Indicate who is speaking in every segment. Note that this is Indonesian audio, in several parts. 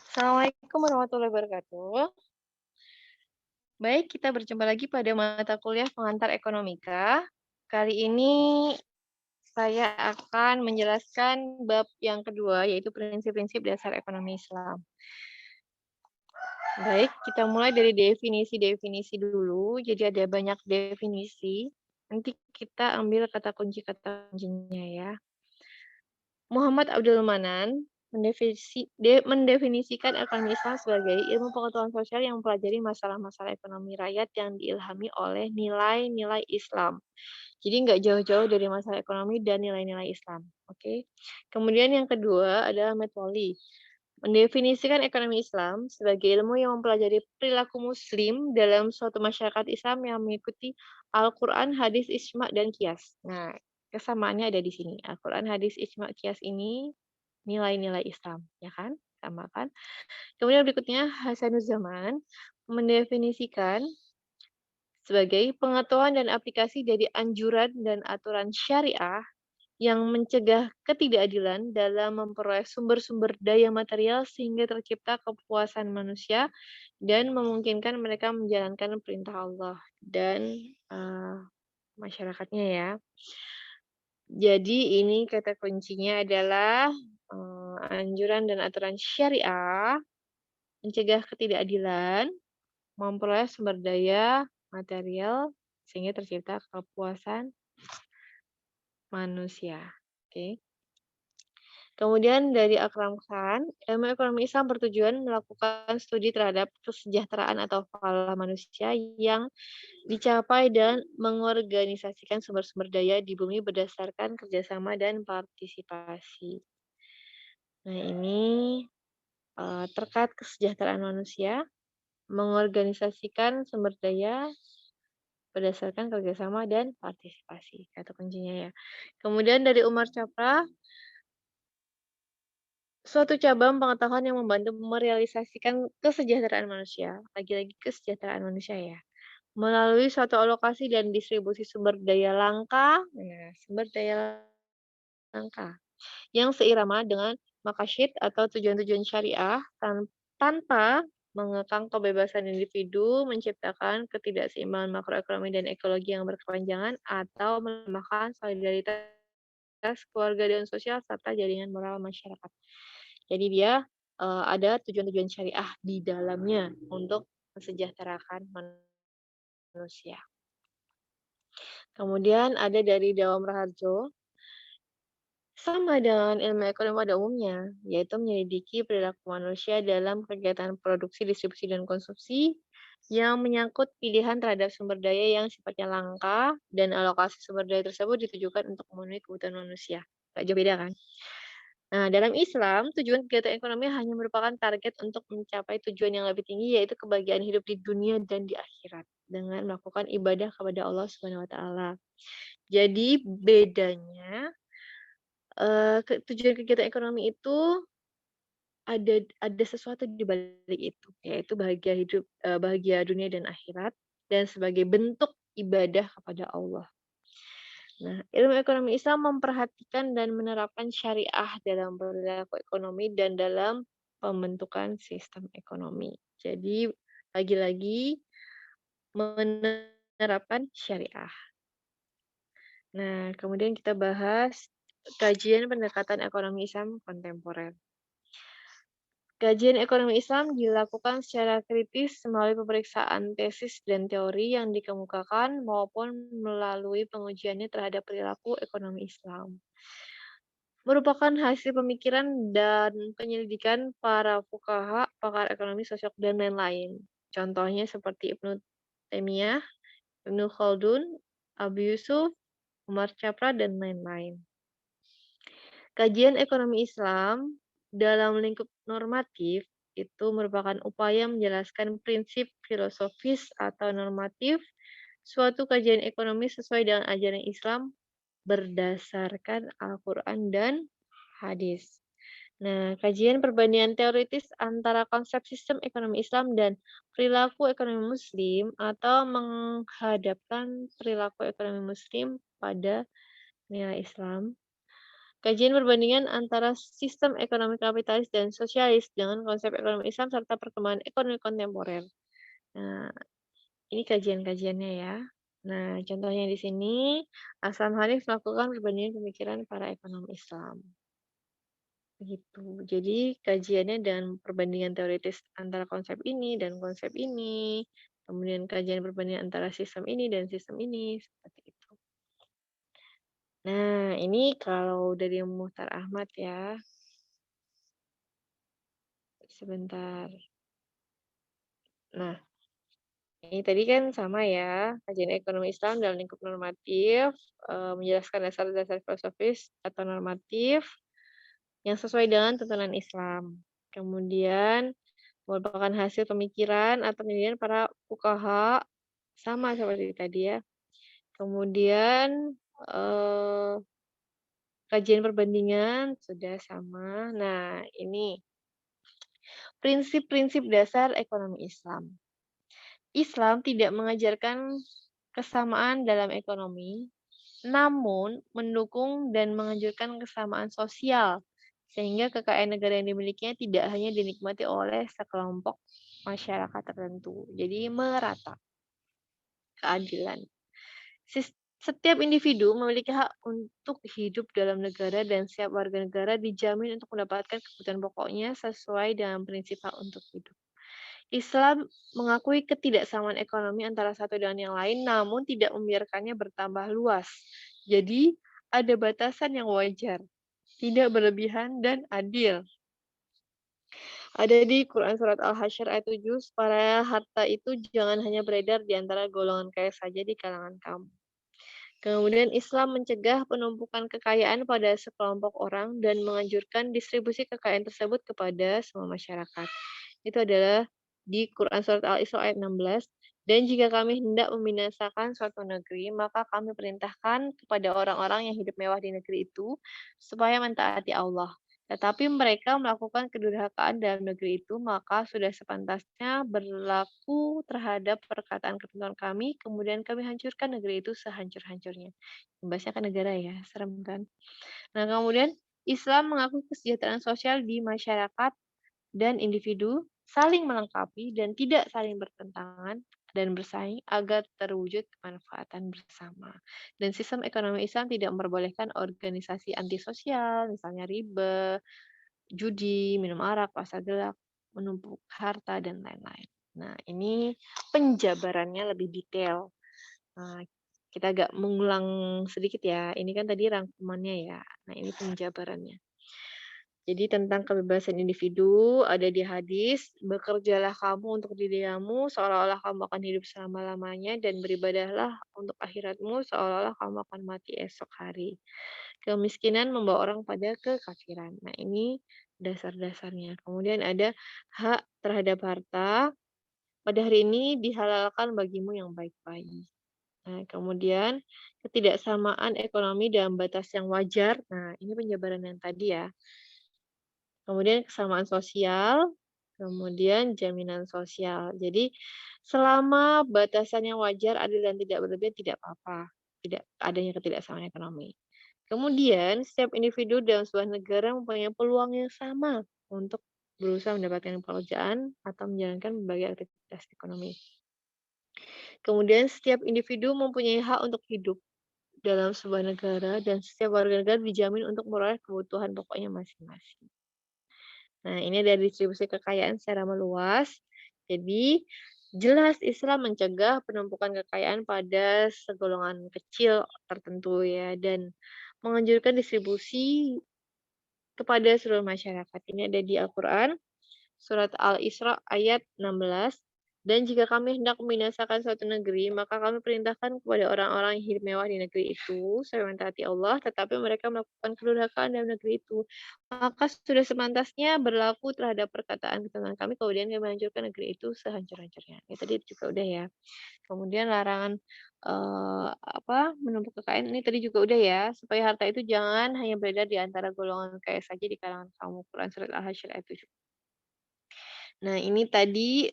Speaker 1: Assalamualaikum warahmatullahi wabarakatuh. Baik, kita berjumpa lagi pada mata kuliah pengantar ekonomika. Kali ini saya akan menjelaskan bab yang kedua, yaitu prinsip-prinsip dasar ekonomi Islam. Baik, kita mulai dari definisi-definisi dulu. Jadi ada banyak definisi. Nanti kita ambil kata kunci-kata kuncinya ya. Muhammad Abdul Manan mendefinisikan ekonomi Islam sebagai ilmu pengetahuan sosial yang mempelajari masalah-masalah ekonomi rakyat yang diilhami oleh nilai-nilai Islam. Jadi nggak jauh-jauh dari masalah ekonomi dan nilai-nilai Islam. Oke. Kemudian yang kedua adalah Metwali. Mendefinisikan ekonomi Islam sebagai ilmu yang mempelajari perilaku muslim dalam suatu masyarakat Islam yang mengikuti Al-Quran, hadis, ijma, dan kias. Nah, kesamaannya ada di sini. Al-Quran, hadis, ijma, kias ini nilai-nilai Islam, ya kan? Sama kan? Kemudian berikutnya Hasanuzzaman mendefinisikan sebagai pengetahuan dan aplikasi dari anjuran dan aturan syariah yang mencegah ketidakadilan dalam memperoleh sumber-sumber daya material sehingga tercipta kepuasan manusia dan memungkinkan mereka menjalankan perintah Allah dan masyarakatnya ya. Jadi ini kata kuncinya adalah anjuran dan aturan syariah, mencegah ketidakadilan, memperoleh sumber daya material sehingga tercipta kepuasan manusia. Oke. Kemudian dari Akram Khan, ilmu ekonomi Islam bertujuan melakukan studi terhadap kesejahteraan atau falah manusia yang dicapai dan mengorganisasikan sumber-sumber daya di bumi berdasarkan kerjasama dan partisipasi. Nah ini terkait kesejahteraan manusia, mengorganisasikan sumber daya berdasarkan kerjasama dan partisipasi, kata kuncinya ya. Kemudian dari Umar Chopra, suatu cabang pengetahuan yang membantu merealisasikan kesejahteraan manusia, lagi-lagi kesejahteraan manusia ya, melalui suatu alokasi dan distribusi sumber daya langka, nah, sumber daya langka, yang seirama dengan maqasid atau tujuan-tujuan syariah tanpa mengekang kebebasan individu, menciptakan ketidakseimbangan makroekonomi dan ekologi yang berkepanjangan, atau melemahkan solidaritas keluarga dan sosial serta jaringan moral masyarakat. Jadi dia ada tujuan-tujuan syariah di dalamnya untuk mensejahterakan manusia. Kemudian ada dari Dawam Raharjo, sama dengan ilmu ekonomi pada umumnya, yaitu menyelidiki perilaku manusia dalam kegiatan produksi, distribusi, dan konsumsi yang menyangkut pilihan terhadap sumber daya yang sifatnya langka dan alokasi sumber daya tersebut ditujukan untuk memenuhi kebutuhan manusia. Gak jauh beda kan? Nah, dalam Islam, tujuan kegiatan ekonomi hanya merupakan target untuk mencapai tujuan yang lebih tinggi, yaitu kebahagiaan hidup di dunia dan di akhirat dengan melakukan ibadah kepada Allah Subhanahu wa taala. Jadi bedanya tujuan kegiatan ekonomi itu ada sesuatu di balik itu, yaitu bahagia dunia dan akhirat dan sebagai bentuk ibadah kepada Allah. Nah, ilmu ekonomi Islam memperhatikan dan menerapkan syariah dalam perilaku ekonomi dan dalam pembentukan sistem ekonomi. Jadi, lagi-lagi menerapkan syariah. Nah, kemudian kita bahas kajian pendekatan ekonomi Islam kontemporer. Kajian ekonomi Islam dilakukan secara kritis melalui pemeriksaan tesis dan teori yang dikemukakan maupun melalui pengujiannya terhadap perilaku ekonomi Islam. Merupakan hasil pemikiran dan penyelidikan para fuqaha, pakar ekonomi, sosiolog, dan lain-lain. Contohnya seperti Ibnu Taimiyah, Ibnu Khaldun, Abu Yusuf, Umar Chopra, dan lain-lain. Kajian ekonomi Islam dalam lingkup normatif itu merupakan upaya menjelaskan prinsip filosofis atau normatif suatu kajian ekonomi sesuai dengan ajaran Islam berdasarkan Al-Quran dan hadis. Nah, kajian perbandingan teoritis antara konsep sistem ekonomi Islam dan perilaku ekonomi Muslim atau menghadapkan perilaku ekonomi Muslim pada nilai Islam Kajian perbandingan antara sistem ekonomi kapitalis dan sosialis dengan konsep ekonomi Islam serta perkembangan ekonomi kontemporer. Nah, ini kajian-kajiannya ya. Nah, contohnya di sini, Aslam Hanif melakukan perbandingan pemikiran para ekonom Islam. Begitu. Jadi kajiannya dan perbandingan teoritis antara konsep ini dan konsep ini, kemudian kajian perbandingan antara sistem ini dan sistem ini, seperti itu. Nah, ini kalau dari Muhtar Ahmad ya. Sebentar. Nah, ini tadi kan sama ya, kajian ekonomi Islam dalam lingkup normatif, menjelaskan dasar-dasar filosofis atau normatif yang sesuai dengan tuntunan Islam. Kemudian merupakan hasil pemikiran atau penelitian para fuqaha, sama seperti tadi ya. Kemudian, kajian perbandingan sudah sama. Nah, ini prinsip-prinsip dasar ekonomi Islam. Islam tidak mengajarkan kesamaan dalam ekonomi, namun mendukung dan menganjurkan kesamaan sosial, sehingga kekayaan negara yang dimilikinya tidak hanya dinikmati oleh sekelompok masyarakat tertentu. Jadi merata, keadilan. Setiap individu memiliki hak untuk hidup dalam negara dan setiap warga negara dijamin untuk mendapatkan kebutuhan pokoknya sesuai dengan prinsip hak untuk hidup. Islam mengakui ketidaksamaan ekonomi antara satu dengan yang lain, namun tidak membiarkannya bertambah luas. Jadi, ada batasan yang wajar, tidak berlebihan dan adil. Ada di Quran Surat Al-Hasyr ayat 7, supaya harta itu jangan hanya beredar di antara golongan kaya saja di kalangan kamu. Kemudian Islam mencegah penumpukan kekayaan pada sekelompok orang dan menganjurkan distribusi kekayaan tersebut kepada semua masyarakat. Itu adalah di Quran Surat Al-Isra ayat 16. Dan jika kami hendak membinasakan suatu negeri, maka kami perintahkan kepada orang-orang yang hidup mewah di negeri itu, supaya mentaati Allah. Tetapi mereka melakukan kedurhakaan dalam negeri itu, maka sudah sepantasnya berlaku terhadap perkataan ketentuan kami, kemudian kami hancurkan negeri itu sehancur-hancurnya. Imbasnya ke negara ya, serem kan? Nah, kemudian Islam mengakui kesejahteraan sosial di masyarakat dan individu saling melengkapi dan tidak saling bertentangan dan bersaing agar terwujud kemanfaatan bersama. Dan sistem ekonomi Islam tidak memperbolehkan organisasi antisosial, misalnya riba, judi, minum arak, pasar gelap, menumpuk harta, dan lain-lain. Nah, ini penjabarannya lebih detail. Nah, kita agak mengulang sedikit ya. Ini kan tadi rangkumannya ya. Nah, ini penjabarannya. Jadi tentang kebebasan individu ada di hadis, bekerjalah kamu untuk dirimu seolah-olah kamu akan hidup selama-lamanya dan beribadahlah untuk akhiratmu seolah-olah kamu akan mati esok hari. Kemiskinan membawa orang pada kekafiran. Nah, ini dasar-dasarnya. Kemudian ada hak terhadap harta. Pada hari ini dihalalkan bagimu yang baik-baik. Nah, kemudian ketidaksamaan ekonomi dalam batas yang wajar. Nah, ini penjabaran yang tadi ya. Kemudian kesamaan sosial, kemudian jaminan sosial. Jadi selama batasannya wajar, adil dan tidak berlebihan tidak apa-apa, tidak adanya ketidaksamaan ekonomi. Kemudian setiap individu dalam sebuah negara mempunyai peluang yang sama untuk berusaha mendapatkan pekerjaan atau menjalankan berbagai aktivitas ekonomi. Kemudian setiap individu mempunyai hak untuk hidup dalam sebuah negara dan setiap warga negara dijamin untuk memperoleh kebutuhan pokoknya masing-masing. Nah, ini ada distribusi kekayaan secara meluas. Jadi, jelas Islam mencegah penumpukan kekayaan pada segolongan kecil tertentu ya, dan menganjurkan distribusi kepada seluruh masyarakat. Ini ada di Al-Quran, surat Al-Isra ayat 16. Dan jika kami hendak membinasakan suatu negeri, maka kami perintahkan kepada orang-orang yang hidup mewah di negeri itu, supaya mentaati Allah, tetapi mereka melakukan kedurhakaan dalam negeri itu. Maka sudah sepantasnya berlaku terhadap perkataan ketentuan kami, kemudian kami hancurkan negeri itu sehancur-hancurnya. Ya, tadi juga udah ya. Kemudian larangan menumpuk kekayaan ini tadi juga udah ya, supaya harta itu jangan hanya beredar di antara golongan kaya saja di kalangan kamu. Quran surat Al-Hasyr ayat 7. Nah, ini tadi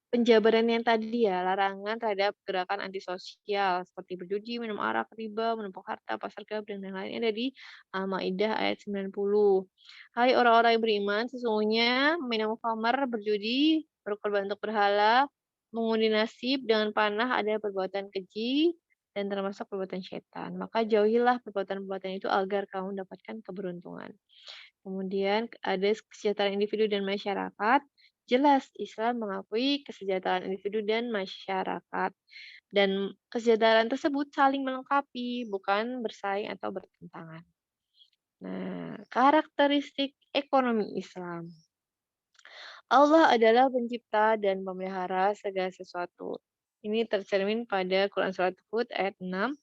Speaker 1: penjabaran yang tadi ya, larangan terhadap gerakan antisosial seperti berjudi, minum arak, riba, menumpuk harta, pasar gelap, dan lain-lain ada di Al-Maidah ayat 90. Hai orang-orang yang beriman, sesungguhnya minum khamar, berjudi, berkorban untuk berhala, mengundi nasib dengan panah adalah perbuatan keji dan termasuk perbuatan setan. Maka jauhilah perbuatan-perbuatan itu agar kamu mendapatkan keberuntungan. Kemudian ada kesejahteraan individu dan masyarakat. Jelas Islam mengakui kesejahteraan individu dan masyarakat. Dan kesejahteraan tersebut saling melengkapi, bukan bersaing atau bertentangan. Nah, karakteristik ekonomi Islam. Allah adalah pencipta dan pemelihara segala sesuatu. Ini tercermin pada Quran Surat Hud ayat 6.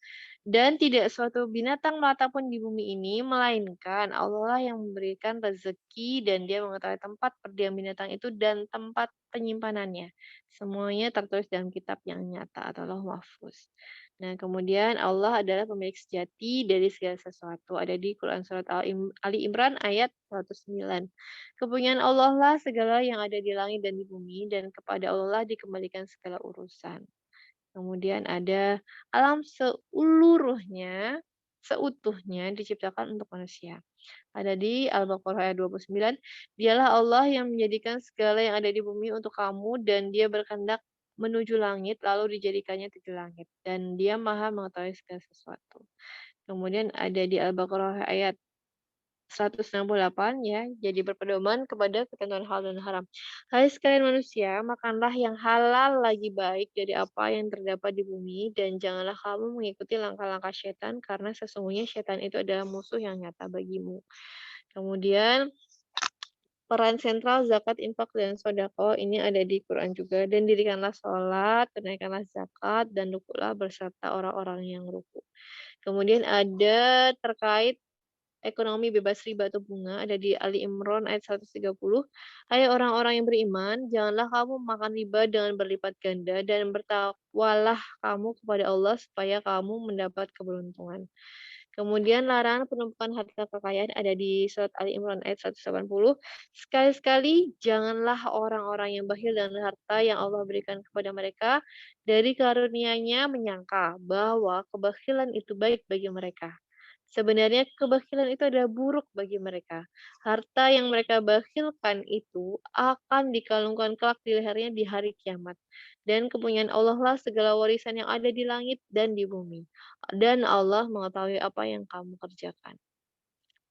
Speaker 1: Dan tidak suatu binatang melata pun di bumi ini, melainkan Allah lah yang memberikan rezeki dan dia mengetahui tempat perdiam binatang itu dan tempat penyimpanannya. Semuanya tertulis dalam kitab yang nyata atau Lauh Mahfuz. Nah, kemudian Allah adalah pemilik sejati dari segala sesuatu. Ada di Quran Surat Ali Imran ayat 109. Kepunyaan Allah lah segala yang ada di langit dan di bumi, dan kepada Allah lah dikembalikan segala urusan. Kemudian ada alam seutuhnya diciptakan untuk manusia. Ada di Al-Baqarah ayat 29, dialah Allah yang menjadikan segala yang ada di bumi untuk kamu dan dia berkehendak menuju langit lalu dijadikannya tujuh langit dan dia maha mengetahui segala sesuatu. Kemudian ada di Al-Baqarah ayat 168 ya, jadi berpedoman kepada ketentuan halal dan haram. Hai sekalian manusia, makanlah yang halal lagi baik dari apa yang terdapat di bumi dan janganlah kamu mengikuti langkah-langkah setan karena sesungguhnya setan itu adalah musuh yang nyata bagimu. Kemudian peran sentral zakat, infak, dan sodako ini ada di Quran juga. Dan dirikanlah sholat, tunaikanlah zakat, dan rukuklah berserta orang-orang yang rukuk. Kemudian ada terkait ekonomi bebas riba atau bunga ada di Ali Imran ayat 130. Hai orang-orang yang beriman, janganlah kamu makan riba dengan berlipat ganda dan bertakwalah kamu kepada Allah supaya kamu mendapat keberuntungan. Kemudian larangan penumpukan harta kekayaan ada di surat Ali Imran ayat 180. Sekali-sekali janganlah orang-orang yang bakhil dengan harta yang Allah berikan kepada mereka dari karunia-Nya menyangka bahwa kebakhilan itu baik bagi mereka. Sebenarnya kebakilan itu adalah buruk bagi mereka. Harta yang mereka bakhilkan itu akan dikalungkan kelak di lehernya di hari kiamat. Dan kepunyaan Allah lah segala warisan yang ada di langit dan di bumi. Dan Allah mengetahui apa yang kamu kerjakan.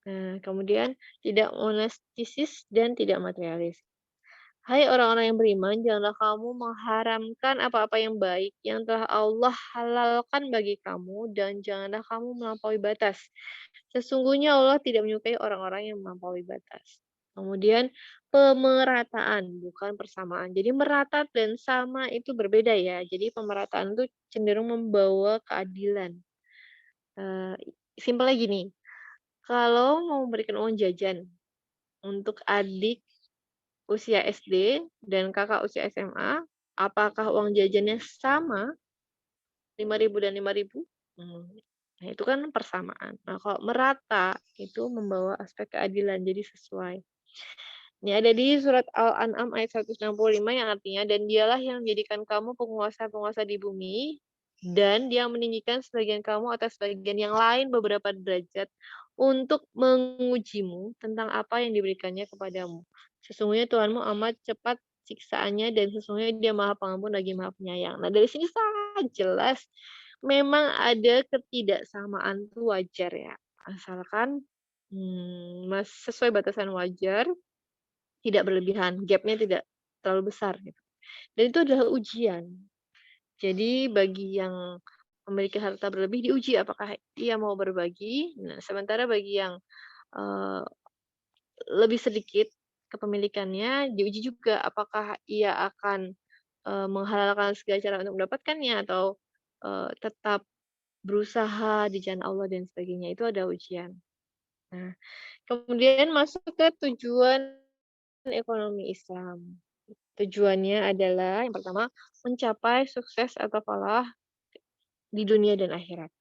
Speaker 1: Nah, kemudian tidak monastisis dan tidak materialis. Hai orang-orang yang beriman, janganlah kamu mengharamkan apa-apa yang baik yang telah Allah halalkan bagi kamu dan janganlah kamu melampaui batas. Sesungguhnya Allah tidak menyukai orang-orang yang melampaui batas. Kemudian pemerataan, bukan persamaan. Jadi merata dan sama itu berbeda ya. Jadi pemerataan itu cenderung membawa keadilan. Eh, Simpelnya gini, kalau mau memberikan uang jajan untuk adik usia SD dan kakak usia SMA, apakah uang jajannya sama 5.000 dan 5.000? Nah, itu kan persamaan. Nah, kalau merata itu membawa aspek keadilan, jadi sesuai. Ini ada di surat Al-An'am ayat 165 yang artinya, dan dialah yang menjadikan kamu penguasa-penguasa di bumi, dan dia meninggikan sebagian kamu atas bagian yang lain beberapa derajat untuk mengujimu tentang apa yang diberikannya kepadamu. Sesungguhnya Tuhanmu amat cepat siksaannya dan sesungguhnya dia maha pengampun lagi maha penyayang. Nah dari sini sangat jelas memang ada ketidaksamaan itu wajar ya. Asalkan sesuai batasan wajar, tidak berlebihan, gapnya tidak terlalu besar gitu. Dan itu adalah ujian. Jadi bagi yang memiliki harta berlebih diuji apakah ia mau berbagi. Nah, sementara bagi yang eee, lebih sedikit kepemilikannya diuji juga apakah ia akan, menghalalkan segala cara untuk mendapatkannya atau, tetap berusaha di jalan Allah dan sebagainya, itu ada ujian. Nah, kemudian masuk ke tujuan ekonomi Islam. Tujuannya adalah yang pertama, mencapai sukses atau falah di dunia dan akhirat.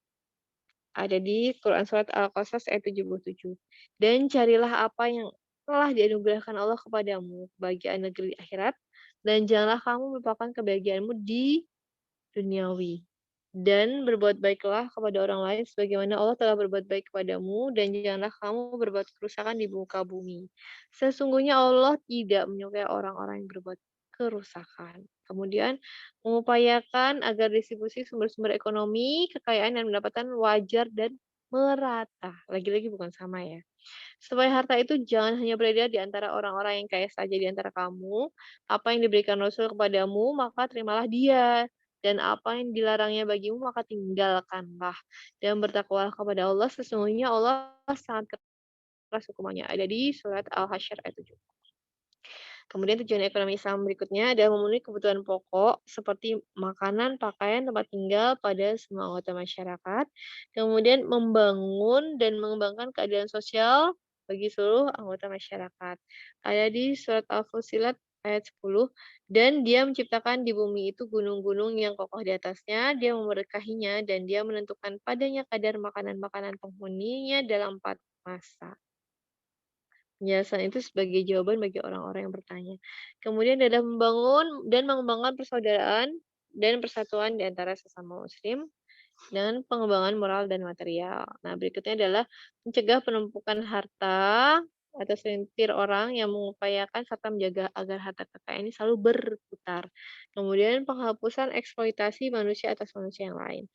Speaker 1: Ada di Quran Surat Al-Qasas ayat 77. Dan carilah apa yang telah dianugerahkan Allah kepadamu, kebahagiaan negeri akhirat, dan janganlah kamu melupakan kebahagiaanmu di duniawi. Dan berbuat baiklah kepada orang lain sebagaimana Allah telah berbuat baik kepadamu, dan janganlah kamu berbuat kerusakan di muka bumi. Sesungguhnya Allah tidak menyukai orang-orang yang berbuat kerusakan. Kemudian mengupayakan agar distribusi sumber-sumber ekonomi, kekayaan dan pendapatan wajar dan merata. Lagi-lagi bukan sama ya. Supaya harta itu jangan hanya beredar di antara orang-orang yang kaya saja di antara kamu. Apa yang diberikan Rasul kepadamu, maka terimalah dia. Dan apa yang dilarangnya bagimu, maka tinggalkanlah. Dan bertakwalah kepada Allah, sesungguhnya Allah sangat keras hukumannya. Ada di surat Al-Hasyr ayat 7. Kemudian tujuan ekonomi Islam berikutnya adalah memenuhi kebutuhan pokok seperti makanan, pakaian, tempat tinggal pada semua anggota masyarakat. Kemudian membangun dan mengembangkan keadilan sosial bagi seluruh anggota masyarakat. Ada di surat Al-Fussilat ayat 10, dan dia menciptakan di bumi itu gunung-gunung yang kokoh di atasnya, dia memberkahinya, dan dia menentukan padanya kadar makanan-makanan penghuninya dalam 4 masa. Penjelasan itu sebagai jawaban bagi orang-orang yang bertanya. Kemudian adalah membangun dan mengembangkan persaudaraan dan persatuan di antara sesama muslim dengan pengembangan moral dan material. Nah, berikutnya adalah mencegah penumpukan harta atau selintir orang yang mengupayakan serta menjaga agar harta kekayaan ini selalu berputar. Kemudian penghapusan eksploitasi manusia atas manusia yang lain.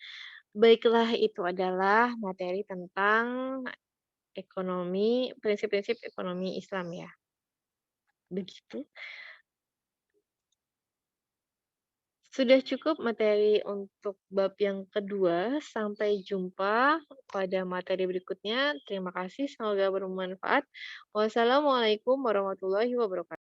Speaker 1: Baiklah, itu adalah materi tentang ekonomi, prinsip-prinsip ekonomi Islam ya. Begitu. Sudah cukup materi untuk bab yang kedua. Sampai jumpa pada materi berikutnya. Terima kasih, semoga bermanfaat. Wassalamualaikum warahmatullahi wabarakatuh.